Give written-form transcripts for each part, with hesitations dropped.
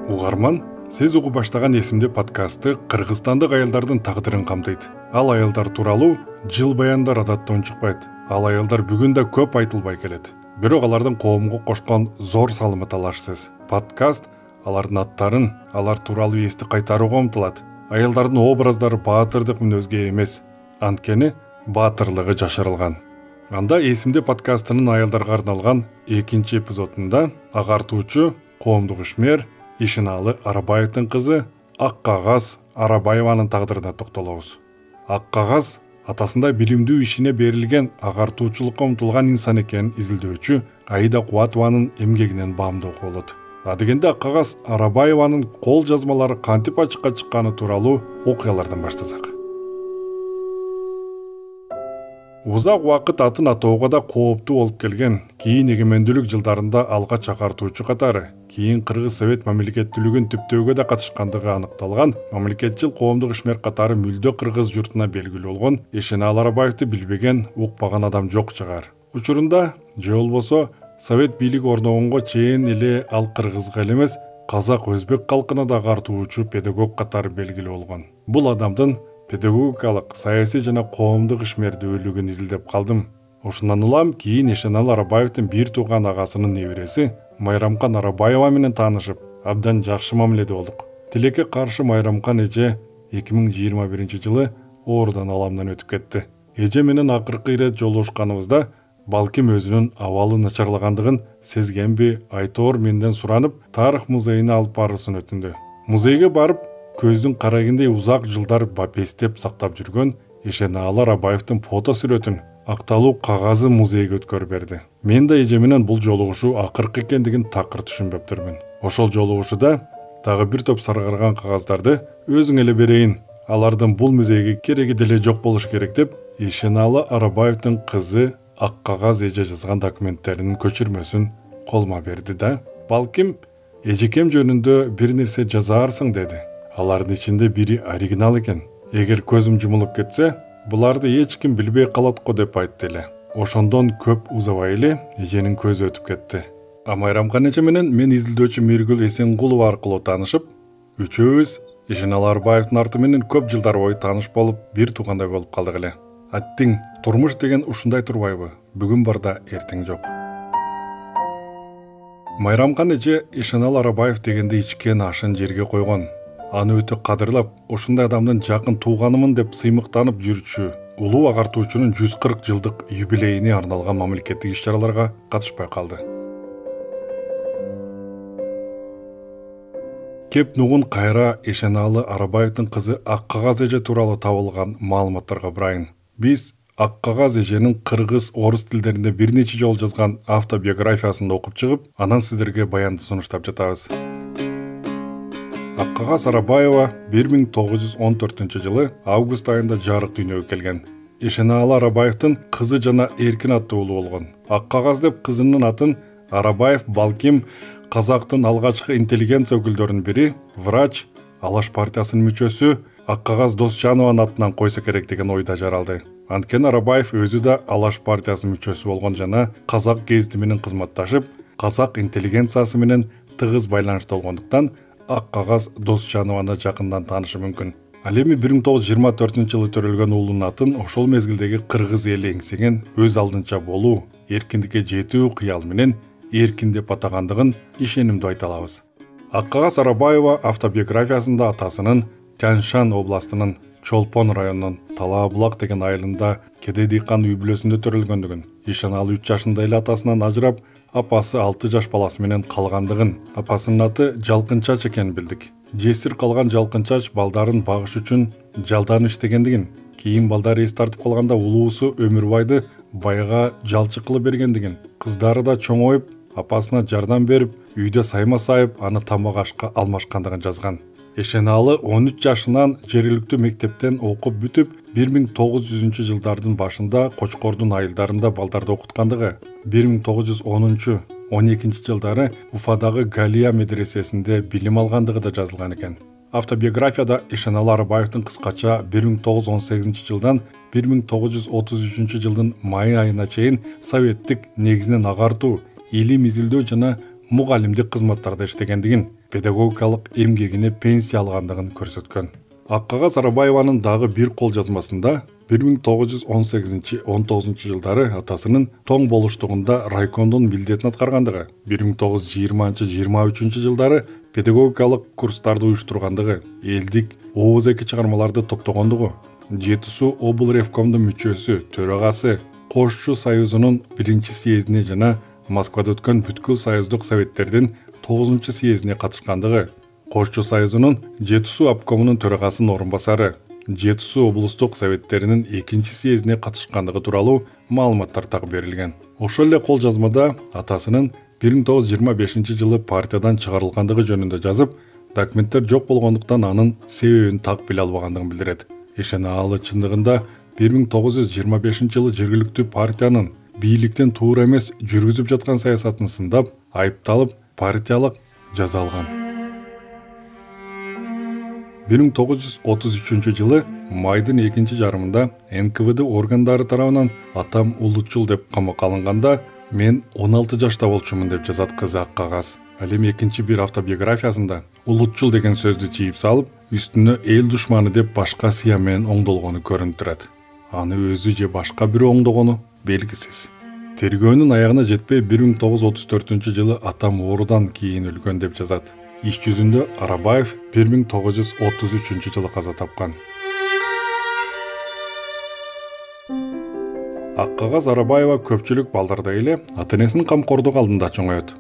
Угарман, сиз угуп баштаган эсимде подкасты кыргызстандык аялдардын тагдырын камтыйт. Ал аялдар тууралуу жыл баяндар адатта унчукпайт. Ал аялдар бүгүн да көп айтылбай келет. Бирок алардын коомго кошкон зор салымы талашсыз. Подкаст алардын аттарын, алар тууралуу эсти кайтарууга умтулат. Аялдардын образдары баатырдык мүнөзгө эмес, анткени баатырлыгы жашырылган. Анда эсимде подкастынын аялдарга арналган экинчи эпизодунда агартуучу коомдук ишмер Ишеналы Арабаевдин кызы Аккагаз Арабаеванын тагдырына токтолобуз. Аккагаз атасында билимдүү ишине берилген агартуучулукка умтулган инсан экенин изилдөөчү Аида Кубатованын эмгегинен баамдоого болот. Адегенде Аккагаз Арабаеванын кол жазмалары кантип ачыкка чыкканы тууралуу окуялардан баштасак. Узак убакыт атын атоого да кооптуу болуп келген кийин эгемендүүлүк жылдарында алгач агартуучу катары, кийин Кыргыз Совет мамлекеттүүлүгүн түптөөгө да катышкандыгы аныкталган мамлекетчил коомдук ишмер катары мүлдө кыргыз журтуна белгилүү болгон Ишеналы Арабаевди билбеген, укпаган адам жок чыгар. Учурунда же болбосо Совет бийлиги орногонго чейин эле ал кыргызга эле эмес, казак өзбек калкына да агартуучу педагог катары белгилүү болгон. Бул адамдын педагогикалык, саясий жана коомдук ишмердүүлүгүн изилдеп калдым. Ошондон улам кийин Ишеналы Арабаевдин бир тууган агасынын небереси Майрамкан Арабаева менен таанышып, абдан жакшы мамиледе болдук. Тилекке каршы Майрамкан эже 2021-жылы оорудан аламдан өтүп кетти. Эже менен акыркы ирет жолугушканыбызда балким өзүнүн абалы начарлагандыгын сезгенби, айтоор менден суранып, тарых музейине алып баруусын өтүндү. Музейге барып, көздүн карагендей узак жылдар бапестеп сактап жүргөн Ишеналы Арабаевдин фото сүрөтүн акталуу кагазы музейге өткөрүп берди. Мен да эже менен бул жолугушуу акыркы экендигин такыр түшүнбөптүрмүн. Ошол жолугушууда дагы бир топ саргарган кагаздарды өзүң эле берейин. Алардын бул музейге кереги деле жок болуш керек деп, Ишеналы Арабаевдин кызы Аккагаз эже жазган документтеринин көчүрмөсүн колума берди да, балким эжекем жөнүндө бир нерсе жазаарсың деди. Алардын ичинде бири оригинал экен. Эгер көзүм жумулуп кетсе, буларды эч ким билбей калат го деп айтты эле. Ошондон көп узабай эле эженин көзү өтүп кетти. Майрамкан эже менен мен изилдөөчү Миргүл Эсенгулова аркылуу таанышып, үчөөбүз Ишеналы Арабаевдин арты менен көп жылдар бою тааныш болуп, бир туугандай болуп калдык эле. Аттиң, турмуш деген ушундай турбайбы? Бүгүн барда эртең жок. Майрамкан эже Ишеналы Арабаев дегенде ичкен ашын жерге койгон. Аны өтө кадырлап, ушундай адамдын жакын тууганымын деп сыймыктанып жүрчү улуу агартуучунун 140 жылдык юбилейине арналган мамлекеттик иш-чараларга катышпай калды. Кеп нугун кайра Ишеналы Арабаевдин кызы Аккагаз эже тууралуу табылган маалыматтарга бурайын. Биз Аккагаз эженин кыргыз, орус тилдеринде бир нече жолу жазган автобиографиясын окуп чыгып, анан сиздерге баянды сунуштап жатабыз. Аккагаз Арабаева 1914-жылы август айында жарык дүйнөгө келген. Ишеналы Арабаевдин кызы жана эркин аттуу уулу болгон. Аккагаз деп кызынын атын Арабаев балким казактын алгачкы интеллигенция өкүлдөрүнүн бири, врач, Алаш партиясынын мүчөсү Аккагаз Досжанованын атынан койсо керек деген ойда жаралды. Анткени Арабаев өзү да Алаш партиясынын мүчөсү болгон жана казак гезити менен кызматташып, казак интеллигенциясы менен тыгыз байланышта болгондуктан Аккагаз Досжанованы жакындан таанышы мүмкүн. Ал эми 1924-жылы төрөлгөн уулунун атын ошол мезгилдеги кыргыз эли эңсеген өз алдынча болуу, эркиндикке жетүү кыял менен эркин деп атагандыгын ишенимдүү айта алабыз. Аккагаз Арабаева автобиографиясында атасынын Тянь-Шань областынын Чолпон районунун Талаабулак деген айылында кедей дыйкан үй бүлөсүндө төрөлгөндүгүн, Ишеналы 3 жашында эле атасынан ажырап, апасы 6 жаш баласы менен калгандыгын, апасынын аты Жалкынчач экенин билдик. Жесир калган Жалкынчач балдарын багыш үчүн жалдан иштегендигин, кийин балдары эс тартып калганда улуусу Өмүрбайды байга жалчы кылып бергендигин, кыздары да чоңоюп, апасына жардам берип, үйдө сайма сайып, аны тамак ашка алмашкандыгын жазган. Ишеналы 13 жашынан жергиликтүү мектептен окуп бүтүп, 1900-жылдардын башында Кочкордун айылдарында балдарды окуткандыгы, 1910-12 жылдары Уфадагы Галия медресесинде билим алгандыгы да жазылган экен. Автобиографияда Ишеналы Арабаевдин кыскача 1918-жылдан 1933-жылдын май айына чейин советтик негизинен агартуу, илим изилдөө жана мугалимдик кызматтарда иштегендигин, педагогикалык эмгегине пенсия алгандыгын көрсөткөн. Аккагаз Арабаеванын дагы бир кол жазмасында 1918-19 жылдары атасынын тоң болуштугунда райкомдун милдетин аткаргандыгы, 1920-23 жылдары педагогикалык курстарды уюштургандыгы, элдик ооз эки чыгармаларды топтогондугу, Жети Суу обул ревкомдун мүчөсү, төрагасы, Кошчу союзунун 1-съездине жана Москвада өткөн бүткүл союздук советтердин 9 съездине катышкандыгы, Кошчу союзунун Жети Суу обкомунун төрагасынын орун басары, Жети Суу облустук советтеринин 2-съездине катышкандыгы тууралуу маалыматтар так берилген. Ошол эле кол жазмада атасынын 1925 жылы партиядан чыгарылгандыгы жөнүндө жазып, документтер жок болгондуктан анын себебин так биле албагандыгын билдирет. Ишене алы чындыгында 1925 жылы жергиликтүү партиянын бийликтен туура эмес жүргүзүп жаткан саясатын сындап, айыпталып, партиялык жаза алган. 1933 жылы майдын 2 жарымында НКВД органдары тарабынан атам улутчул деп камакка алынганда, мен 16 жашта болчумун деп жазат кызы Аккагаз. Ал эми экинчи бир автобиографиясында улутчул деген сөздү чийип салып, үстүнө эл душманы деп башка сыя менен оңдолгону көрүнүп турат. Аны өзү же башка бирөө оңдогону белгисиз. Тергөөнүн аягына жетпей 1934 жылы атам оорудан кийин өлгөн деп жазат. Иш жүзүндө Арабаев 1933 жылы каза тапкан. Аккагаз Арабаева көпчүлүк балдардай эле ата-энесинин камкордугу алдында чоңойот.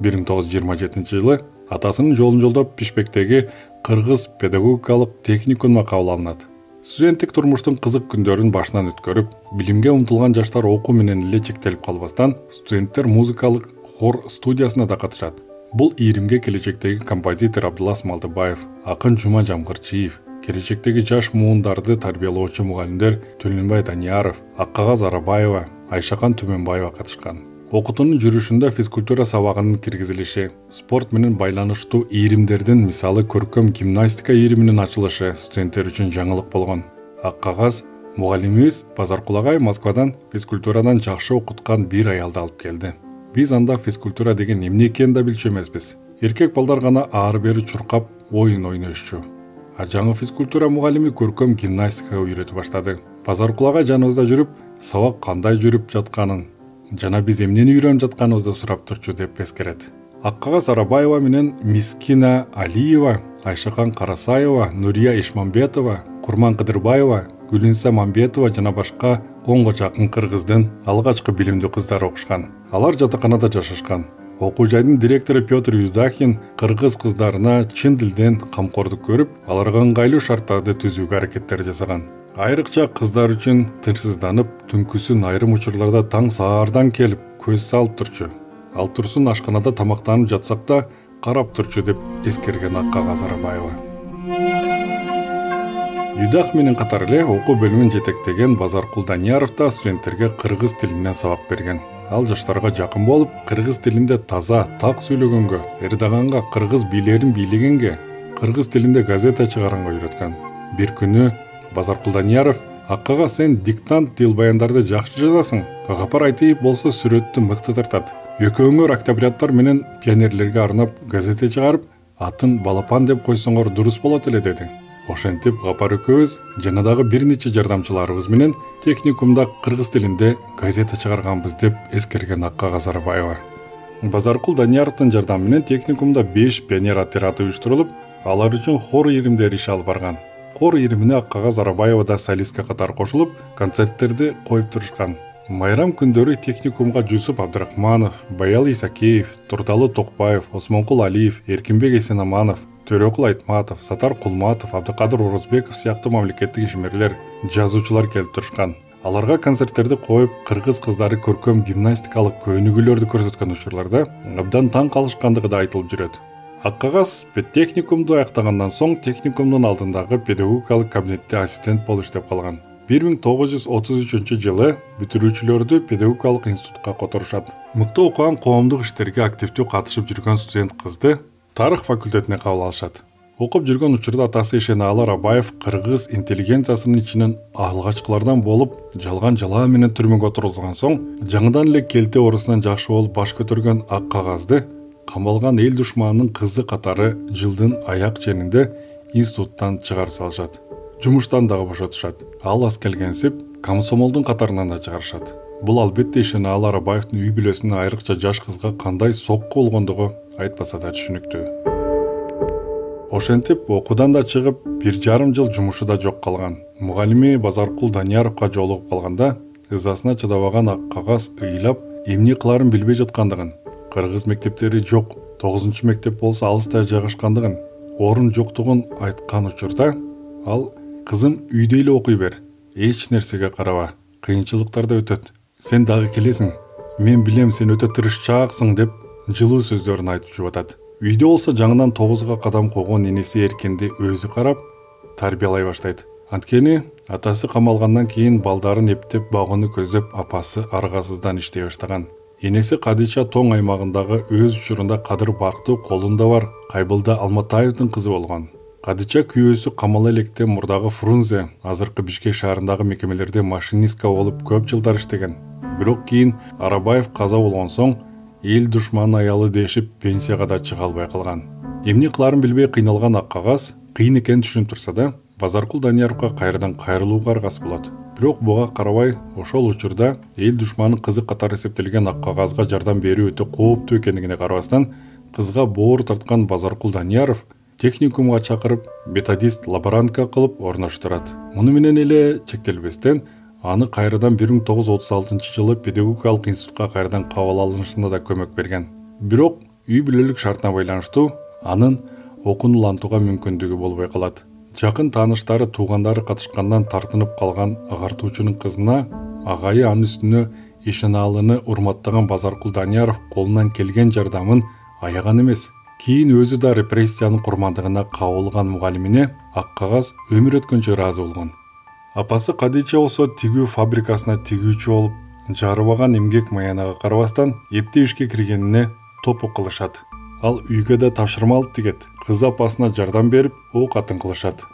1927 жылы атасынын жолун жолдоп Бишкектеги Кыргыз педагогикалык техникумуна кабыл алынат. Студенттик турмуштун кызык күндөрүн башынан өткөрүп, билимге умтулган жаштар окуу менен эле чектелип калбастан, студенттер музыкалык хор студиясына да катышат. Бул ийримге келечектеги композитор Абдулла Смалдыбаев, акын Жума Жамгырчиев, келечектеги жаш муундарды тарбиялоочу мугалимдер Төлөнбай Данияров, Аккагаз Арабаева, Айшакан Түмөнбаева катышкан. Окутуунун жүрүшүндө физкультура сабагынын киргизилиши, спорт менен байланыштуу ийримдердин, мисалы көркөм гимнастика ийриминин ачылышы студенттер үчүн жаңылык болгон. Аккагаз мугалимибиз Базаркул Москвадан физкультурадан жакшы окуткан бир аялды алып келди. Биз анда физкультура деген эмне экенин да билчү эмеспиз. Эркек балдар гана ары-бери чуркап, оюн ойношчу. А жаңы физкультура мугалими көркөм гимнастикага үйрөтүп баштады. Базаркул жаныбызда жүрүп, сабак кандай жүрүп жатканын, жана биз эмнени үйрөнүп жатканыбызды сурап турчу деп эскерет. Аккагаз Арабаева менен Мискина Алиева, Айшакан Карасаева, Нурия Ишмамбетова, Курман Кыдырбаева, Гүлинса Мамбетова жана башка 10 жакын кыргыздын алгачкы билимдүү кыздары окушкан. Алар жатаканада жашашкан. Окуу жайдын директору Петр Юдахин кыргыз кыздарына чын дилден камкордук көрүп, аларга ыңгайлуу шарттарды түзүүгө аракеттер жасаган. Айрыкча кыздар үчүн тынчсызданып, түнкүсүн айрым учурларда таң саардан келип, көз салып турчу. Ал турсун ашканада тамактанып жатсак да карап турчу деп эскерген Аккагаз Арабаева. Юдах менен катар эле окуу бөлүмүн жетектеген Базаркул Данияров да студенттерге кыргыз тилинен сабак берген. Ал жаштарга жакын болуп, кыргыз тилинде таза, так сүйлөгөнгө, эрдаганга, кыргыз бийлерин бийлегенге, кыргыз тилинде газета чыгаранга үйрөткөн. Бир күнү Базаркул Данияров: "Аккага сен диктант дил баяндарды жакшы жазасың. Кагапар айтып болсо сүрөттү мыкты тартат. Экөөңөр октябряттар менен пионерлерге арнап газета чыгарып, атын Балапан деп койсоңор дурус болот эле" деди. Ошентип Гапар экөөбүз жана дагы бир нече жардамчыларыбыз менен техникумда кыргыз тилинде газета чыгарганбыз деп эскерген Аккагаз Арабаева. Базаркул Данияровдун жардамы менен техникумда 5 пионер отряды уюштурулуп, алар үчүн хор ийримдер иш алып барган. Хор ийримине Аккагаз Арабаева да солистка катары кошулуп, концерттерди коюп турушкан. Майрам күндөрү техникумга Жусуп Абдрахманов, Баял Исакеев, Турдалы Токпаев, Осмонкул Алиев, Эркинбек Эсенаманов, Төрөкул Айтматов, Сатар Кулматов, Абдыкадыр Орозбеков сыяктуу мамлекеттик ишмерлер, жазуучулар келип турушкан. Аларга концерттерди коюп, кыргыз кыздары көркөм гимнастикалык көнүгүүлөрдү көрсөткөн учурларда абдан таң калышкандыгы да айтылып жүрөт. Аккагаз техникумду аяктагандан соң техникумдун алдындагы педагогикалык кабинетте ассистент болуп иштеп калган. 1933 жылы бүтүрүүчүлөрдү педагогикалык институтка которушат. Мыкты окуган коомдук иштерге активдүү катышып жүргөн студент кызды тарых факультетине кабыл алышат. Окуп жүргөн учурда атасы Ишеналы Арабаев кыргыз интеллигенциясынын ичинен алгачкылардан болуп, жалган жалаа менен түрмөгө отурулган соң, жаңыдан эле келте оорусунан жакшы болуп баш көтөргөн Аккагазды камалган эл душманынын кызы катары жылдын аяк ченинде институттан чыгарып салышат. Жумуштан дагы бошотушат. Ал аз келгенсип, комсомолдун катарынан да чыгарышат. Бул албетте Ишеналы Арабаевдин үй бүлөсүнө айрыкча жаш кызга кандай сокку болгондугу айтпаса да түшүнүктүү. Ошентип окуудан да чыгып, 1,5 жыл жумушу да жок калган. Мугалими Базаркул Данияровго жолугуп калганда, ызасына чыдабаган ак кагаз ыйлап, эмне кыларын билбей жаткандыгын, кыргыз мектептери жок, 9-мектеп болсо алыста жайгашкандыгын, орун жоктугун айткан учурда, ал кызым үйдө эле окуй бер, эч нерсеге караба, кыйынчылыктар да өтөт. Сен дагы келесиң, мен билем сен өтө тырышчааксың деп жылуу сөздөрүн айтып жубатат. Үйдө болсо жаңынан 9га кадам койгон энеси Эркинди өзү карап, тарбиялай баштайт. Анткени атасы камалгандан кийин балдарын эптеп багууну көздөп апасы аргасыздан иштей баштаган. Энеси Кадича Тоң аймагындагы өз учурунда кадыр барктуу колунда бар Кайбылда Алматаевдин кызы болгон. Кадича күйөөсү камала электе мурдагы Фрунзе, азыркы Бишкек шаарындагы мекемелерде машинистка болуп көп жылдар иштеген. Бирок кийин Арабаев каза болгон соң эл душман аялы дешип пенсияга да чыга албай калган. Эмне кыларын билбей кыйналган ак кагаз кыйын экенин түшүнүп турса да, Базаркул Данияровго кайрадан кайрылууга аргасы болот. Бирок буга карабай, ошол учурда эл душманынын кызы катары эсептелген ак кагазга жардам берүү өтө кооптуу экендигине карабастан, кызга боор тарткан Базаркул Данияров техникумга чакырып, методист лаборантка кылып орноштурат. Муну менен эле чектелбестен, аны кайрадан 1936 педагогикалык институтка кайрадан кабыл алынышына да көмөк берген. Бирок үй бүлөлүк шартына байланыштуу анын окунулантууга мүмкүндүгү болбой калат. Жакын тааныштары, туугандары катышкандан тартынып калган агартуучунун кызына агайы анын үстүнө Ишеналыны урматтаган Базаркул Данияров колунан келген жардамын аяган эмес. Кийин өзү да репрессиянын курмандыгына кабылган мугалимине ак кагаз өмүр өткөнчө ыраазы болгон. Апасы Кадича болсо тигүү фабрикасына тигүүчү болуп, жарыбаган эмгек маянага карабастан эптеп ишке киргенине топу кылышат. Ал үйгө да тапшырма алып тигет. Кыз апасына жардам берип, ок атын кылышат.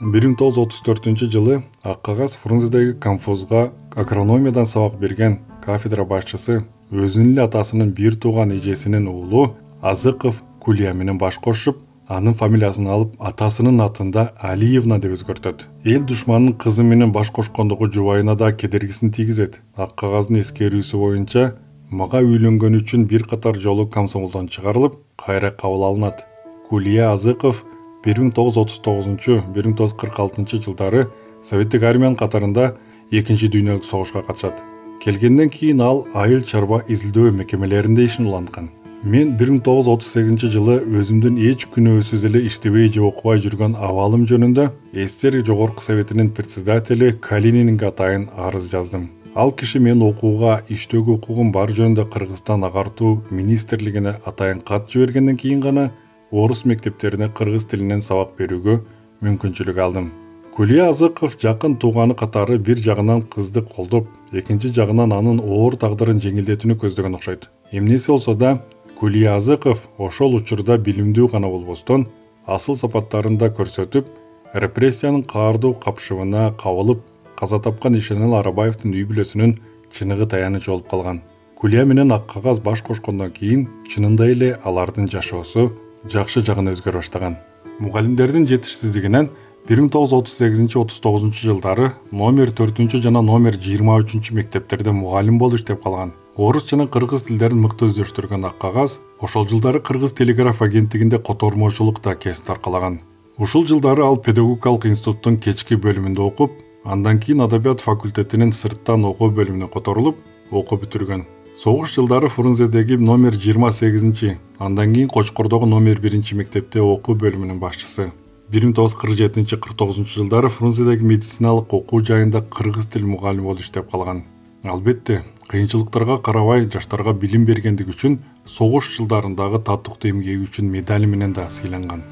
1934 ак кагаз Фрунзедеги камфузга агрономиядан сабак берген кафедра башчысы өзүнүн эле атасынын бир тууган эжесинин уулу Азыков Кулия менен баш кошуп, анын фамилиясын алып, атасынын атында Алиевна деп өзгөртөт. Эл душманынын кызы менен баш кошкондугу жубайына да кедергисин тийгизет. Ак кагаздын эскерүүсү боюнча мага үйлөнгөн үчүн бир катар жолу комсомолдон чыгарылып, кайра кабыл алынат. Кулия Азыков 1939-1946 жылдары Советтик армиянын катарында Экинчи дүйнөлүк согушка катышат. Келгенден кийин ал айыл чарба изилдөө мекемелеринде ишин уланткан. Мен 1938 жылы өзүмдүн эч күнөөсүз эле иштебей же окубай жүргөн абалым жөнүндө СССР Жогорку Советинин председатели Калининге атайын арыз жаздым. Ал киши мен окууга, иштөөгө укугум бар жөнүндө Кыргызстан агартуу министрлигине атайын кат жибергенден кийин гана орус мектептерине кыргыз тилинен сабак берүүгө мүмкүнчүлүк алдым. Кулия Азыков жакын тууганы катары бир жагынан кызды колдоп, экинчи жагынан анын оор тагдырын жеңилдетүүнү көздөгөн окшойт. Эмнеси болсо да, Кулия Азыков ошол учурда билимдүү гана болбостон, асыл сапаттарын да көрсөтүп, репрессиянын каардуу капшыбына кабылып, каза тапкан Ишеналы Арабаевдин үй бүлөсүнүн чыныгы таяныч болуп калган. Кулия менен ак кагаз баш кошкондон кийин чынында эле алардын жашоосу жакшы жагына өзгөрө баштаган. Мугалимдердин жетишсиздигинен 1938-39 жылдары номер 4 жана номер 23 мектептерде мугалим болуп иштеп калган. Орус жана кыргыз тилдерин мыкты өздөштүргөн ак кагаз ошол жылдары Кыргыз телеграф агенттигинде котормочулукта кесип таркалаган. Ушул жылдары ал педагогикалык институттун кечки бөлүмүндө окуп, андан кийин адабият факультетинин сырттан окуу бөлүмүнө которулуп, окуп бүтүргөн. Согуш жылдары Фрунзедеги номер 28, андан кийин Кочкордогу номер 1 мектепте окуу бөлүмүнүн башчысы. 1947-49 жылдары Фрунзедеги медициналык окуу жайында кыргыз тил мугалими болуп иштеп калган. Албетте, кыйынчылыктарга карабай жаштарга билим бергендиги үчүн согуш жылдарындагы татыктуу эмгеги үчүн медали менен да сыйланган.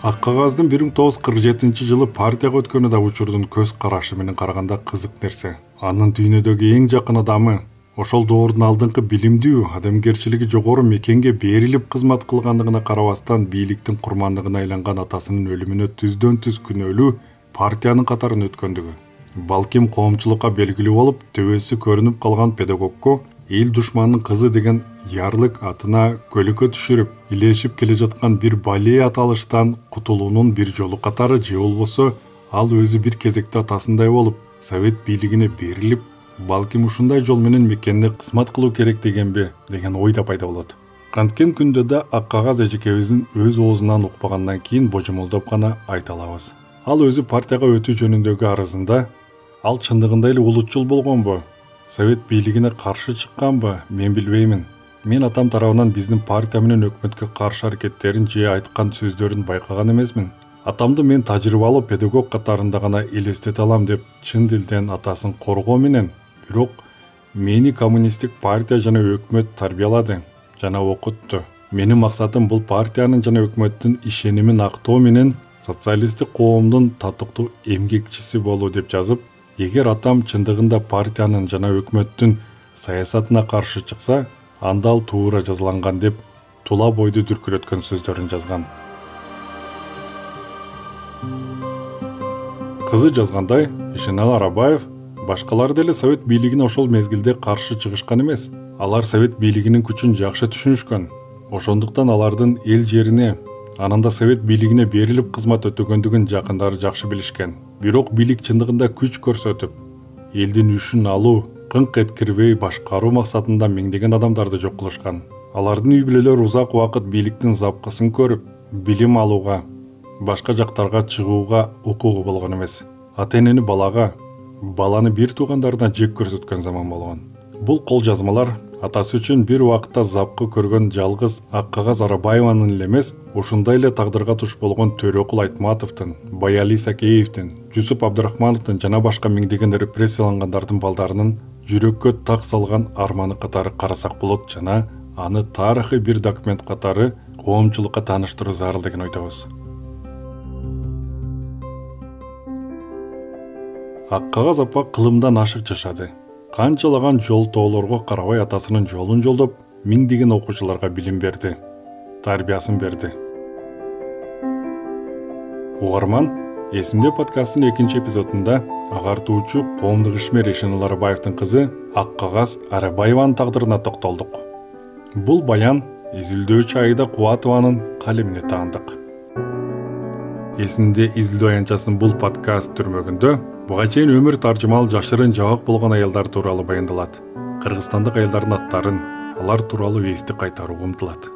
Ак кагаздын 1947 жылы партияга өткөнү да учурдун көз карашы менен караганда кызык нерсе. Анын дүйнөдөгү эң жакын адамы, ошол доордун алдыңкы билимдүү, адамгерчилиги жогору мекенге берилип кызмат кылгандыгына карабастан бийликтин курмандыгына айланган атасынын өлүмүнө түздөн-түз күнөөлүү партиянын катарына өткөндүгү. Балким коомчулукка белгилүү болуп, төбөсү көрүнүп калган педагогко эл душманынын кызы деген ярлык атына көлөкө түшүрүп, илешип келе жаткан бир бале аталыштан кутулуунун бир жолу катары же болбосо ал өзү бир кезекте атасындай болуп, совет бийлигине берилип, балким ушундай жол менен мекенди кызмат кылуу керек дегенби деген ой да пайда болот. Канткен күндө да ак кагаз эжекебиздин өз оозунан укпагандан кийин божомолдоп гана айта алабыз. Ал өзү партияга өтүү жөнүндөгү арызында ал чындыгында эле улутчул болгонбу, совет бийлигине каршы чыкканбы, мен билбеймин. Мен атам тарабынан биздин партия менен өкмөткө каршы аракеттерин же айткан сөздөрүн байкаган эмесмин. Атамды мен тажрыйбалуу педагог катарында гана элестете алам деп чын дилден атасын коргоо менен, бирок мени коммунисттик партия жана өкмөт тарбиялады жана окутту. Менин максатым бул партиянын жана өкмөттүн ишенимин актоо менен социалисттик коомдун татыктуу эмгекчиси болуу деп жазып, эгер атам чындыгында партиянын жана өкмөттүн саясатына каршы чыкса, анда ал туура жазаланган деп тула бойду дүркүрөткөн сөздөрүн жазган. Кызы жазгандай, Ишеналы Арабаев башкалар деле совет бийлигине ошол мезгилде каршы чыгышкан эмес. Алар совет бийлигинин күчүн жакшы түшүнүшкөн. Ошондуктан алардын эл жерине, ананда совет бийлигине берилип кызмат өтөгөндүгүн жакындары жакшы билишкен. Бирок бийлик чындыгында күч көрсөтүп, элдин үшүн алуу, кыңк эткирбей башкаруу максатында миңдеген адамдарды жок кылышкан. Алардын үй бүлөлөрү узак убакыт бийликтин запкысын көрүп, билим алууга, башка жактарга чыгууга укугу болгон эмес. Ата-энени балага, баланы бир туугандарына жек көрсөткөн заман болгон. Бул кол жазмалар атасы үчүн бир убакытта запкы көргөн жалгыз ак кагаз Арабаеванын эле эмес, ушундай эле тагдырга туш болгон Төрөкул Айтматовдун, Баяли Сакеевдин, Жусуп Абдрахмановдун жана башка миңдеген репрессиялангандардын балдарынын жүрөккө так салган арманы катары карасак болот жана аны тарыхый бир документ катары коомчулукка тааныштыруу зарыл деген ойдобуз. Ак кагаз апа кылымдан ашык жашады. Канчалаган жол тоолорго карабай атасынын жолун жолдоп, миңдеген окуучуларга билим берди, тарбиясын берди. Угарман, Эсимде подкасттын 2-нчи эпизодунда агартуучу коомдук ишмер Ишеналы Арабаевдин кызы Ак кагаз Арабаеванын тагдырына токтолдук. Бул баян изилдөөчү Аида Кубатованын калемине таандык. Эсимде изилдөө аянтчасынын бул подкаст түрмөгүндө буга чейин өмүр таржымал жашырын жабак болгон аялдар тууралуу баяндалат. Кыргызстандык аялдардын аттарын, алар тууралуу эстик кайтарууга умтулат.